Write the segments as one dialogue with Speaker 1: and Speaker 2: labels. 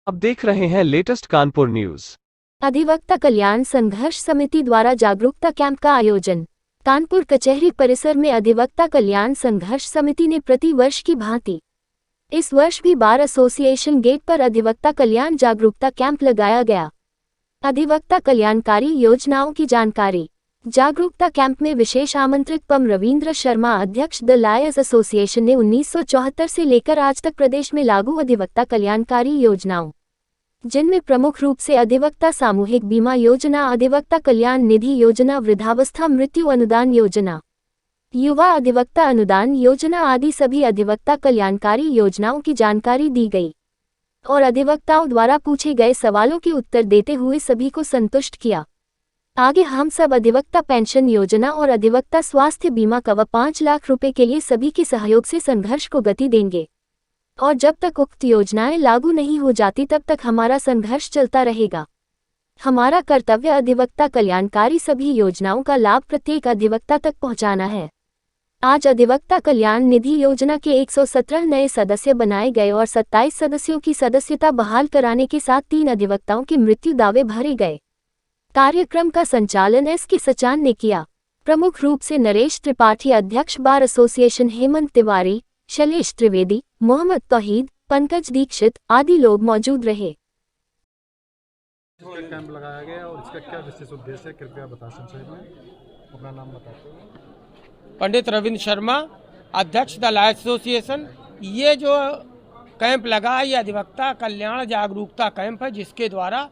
Speaker 1: अब देख रहे हैं लेटेस्ट कानपुर न्यूज।
Speaker 2: अधिवक्ता कल्याण संघर्ष समिति द्वारा जागरूकता कैंप का आयोजन। कानपुर कचहरी परिसर में अधिवक्ता कल्याण संघर्ष समिति ने प्रति वर्ष की भांति इस वर्ष भी बार एसोसिएशन गेट पर अधिवक्ता कल्याण जागरूकता कैंप लगाया गया। अधिवक्ता कल्याणकारी योजनाओं की जानकारी। जागरूकता कैंप में विशेष आमंत्रित पम रविंद्र शर्मा, अध्यक्ष द लॉयर्स एसोसिएशन ने 1974 से लेकर आज तक प्रदेश में लागू अधिवक्ता कल्याणकारी योजनाओं, जिनमें प्रमुख रूप से अधिवक्ता सामूहिक बीमा योजना, अधिवक्ता कल्याण निधि योजना, वृद्धावस्था मृत्यु अनुदान योजना, युवा अधिवक्ता अनुदान योजना आदि सभी अधिवक्ता कल्याणकारी योजनाओं की जानकारी दी गई और अधिवक्ताओं द्वारा पूछे गए सवालों के उत्तर देते हुए सभी को संतुष्ट किया। आगे हम सब अधिवक्ता पेंशन योजना और अधिवक्ता स्वास्थ्य बीमा कवर 5 लाख रुपए के लिए सभी के सहयोग से संघर्ष को गति देंगे और जब तक उक्त योजनाएं लागू नहीं हो जाती तब तक हमारा संघर्ष चलता रहेगा। हमारा कर्तव्य अधिवक्ता कल्याणकारी सभी योजनाओं का लाभ प्रत्येक अधिवक्ता तक पहुंचाना है। आज अधिवक्ता कल्याण निधि योजना के 117 नए सदस्य बनाए गए और 27 सदस्यों की सदस्यता बहाल कराने के साथ 3 अधिवक्ताओं के मृत्यु दावे भरे गए। कार्यक्रम का संचालन एस.के. सचान ने किया। प्रमुख रूप से नरेश त्रिपाठी, अध्यक्ष बार एसोसिएशन, हेमंत तिवारी, शैलेश त्रिवेदी, मोहम्मद तौहीद, पंकज दीक्षित आदि लोग मौजूद रहे।
Speaker 3: कैंप लगाया गया और इसका क्या विशेष उद्देश्य है, कृपया बता सकते हैं? अपना नाम बताते हैं।
Speaker 4: पंडित रविंद्र शर्मा, अध्यक्ष द लॉयर्स एसोसिएशन। ये जो कैंप लगा ये अधिवक्ता कल्याण जागरूकता कैंप है, जिसके द्वारा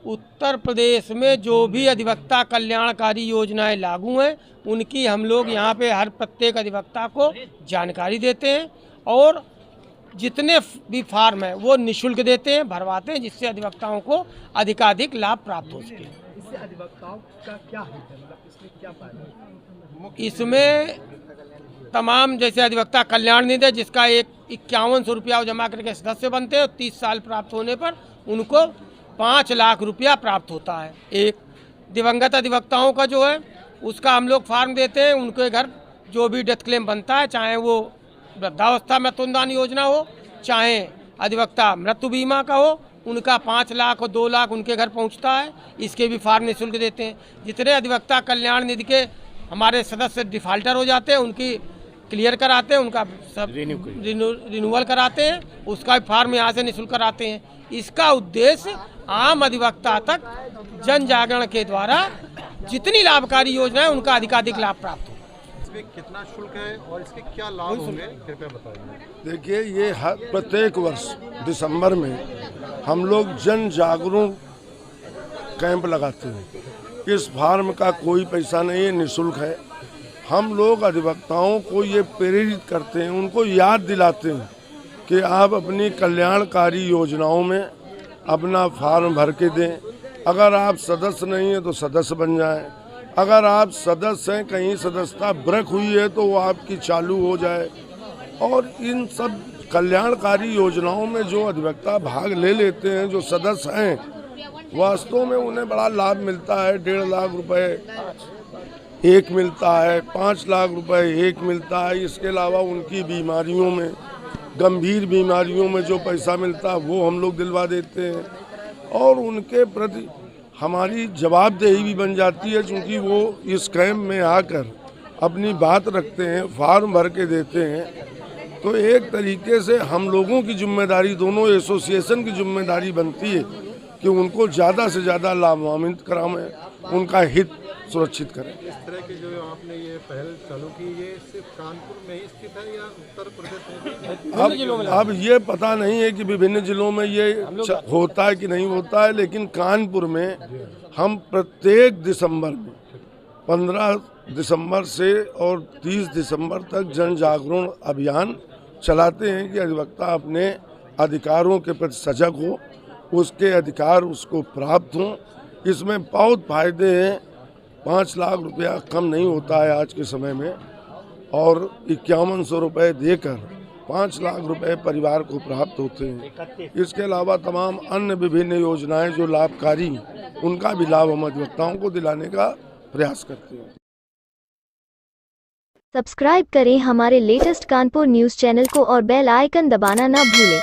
Speaker 4: उत्तर प्रदेश में जो भी अधिवक्ता कल्याणकारी योजनाएं लागू हैं उनकी हम लोग यहाँ पे हर प्रत्येक अधिवक्ता को जानकारी देते हैं और जितने भी फार्म है वो निःशुल्क देते हैं, भरवाते हैं, जिससे अधिवक्ताओं को अधिकाधिक लाभ प्राप्त हो सके।
Speaker 3: इससे अधिवक्ताओं का क्या हित है, मतलब इसमें क्या फायदा?
Speaker 4: इसमें तमाम जैसे अधिवक्ता कल्याण निधि है, जिसका एक 5100 रुपया जमा करके सदस्य बनते हैं, 30 साल प्राप्त होने पर उनको 5 लाख रुपया प्राप्त होता है। एक दिवंगत अधिवक्ताओं का जो है उसका हम लोग फार्म देते हैं, उनके घर जो भी डेथ क्लेम बनता है, चाहे वो वृद्धावस्था मृत्यु अनुदान योजना हो, चाहे अधिवक्ता मृत्यु बीमा का हो, उनका 5 लाख और 2 लाख उनके घर पहुंचता है। इसके भी फार्म निःशुल्क देते हैं। जितने अधिवक्ता कल्याण निधि के हमारे सदस्य डिफाल्टर हो जाते हैं उनकी क्लियर कराते हैं, उनका सब रिन्यूअल कराते हैं, उसका भी फार्म यहाँ से निःशुल्क कराते हैं। इसका उद्देश्य आम अधिवक्ता तक जन जागरण के द्वारा जितनी लाभकारी योजना है उनका अधिकाधिक लाभ प्राप्त हो।
Speaker 3: इसमें कितना शुल्क है और इसके क्या लाभ होंगे, कृपया बताइए।
Speaker 5: देखिए, ये प्रत्येक वर्ष दिसंबर में हम लोग जन जागरूक कैंप लगाते हैं। इस फार्म का कोई पैसा नहीं है, निःशुल्क है। हम लोग अधिवक्ताओं को ये प्रेरित करते हैं, उनको याद दिलाते हैं कि आप अपनी कल्याणकारी योजनाओं में अपना फार्म भर के दें। अगर आप सदस्य नहीं हैं तो सदस्य बन जाएं। अगर आप सदस्य हैं, कहीं सदस्यता ब्रेक हुई है तो वो आपकी चालू हो जाए। और इन सब कल्याणकारी योजनाओं में जो अधिवक्ता भाग ले लेते हैं, जो सदस्य हैं, वास्तव में उन्हें बड़ा लाभ मिलता है। 1.5 लाख रुपए एक मिलता है, 5 लाख रुपए एक मिलता है। इसके अलावा उनकी बीमारियों में, गंभीर बीमारियों में जो पैसा मिलता है वो हम लोग दिलवा देते हैं और उनके प्रति हमारी जवाबदेही भी बन जाती है, क्योंकि वो इस कैंप में आकर अपनी बात रखते हैं, फार्म भर के देते हैं। तो एक तरीके से हम लोगों की जिम्मेदारी, दोनों एसोसिएशन की जिम्मेदारी बनती है कि उनको ज़्यादा से ज़्यादा लाभान्वित कराएं, उनका हित सुरक्षित करें।
Speaker 3: इस तरह की जो आपने ये पहल चालू की, ये सिर्फ कानपुर में ही स्थित है या उत्तर प्रदेश में?
Speaker 5: अब ये पता नहीं है कि विभिन्न जिलों में ये होता है कि नहीं होता है, लेकिन कानपुर में हम प्रत्येक दिसंबर में 15 दिसंबर से और 30 दिसंबर तक जन जागरण अभियान चलाते हैं कि अधिवक्ता अपने अधिकारों के प्रति सजग हो, उसके अधिकार उसको प्राप्त हों। इसमें बहुत फायदे हैं। 5 लाख रुपया कम नहीं होता है आज के समय में और 5100 रुपये देकर 5 लाख रुपए परिवार को प्राप्त होते हैं। इसके अलावा तमाम अन्य विभिन्न योजनाएं जो लाभकारी, उनका भी लाभ हम अधिवक्ताओं को दिलाने का प्रयास करते हैं।
Speaker 2: सब्सक्राइब करें हमारे लेटेस्ट कानपुर न्यूज़ चैनल को और बेल आइकन दबाना ना भूलें।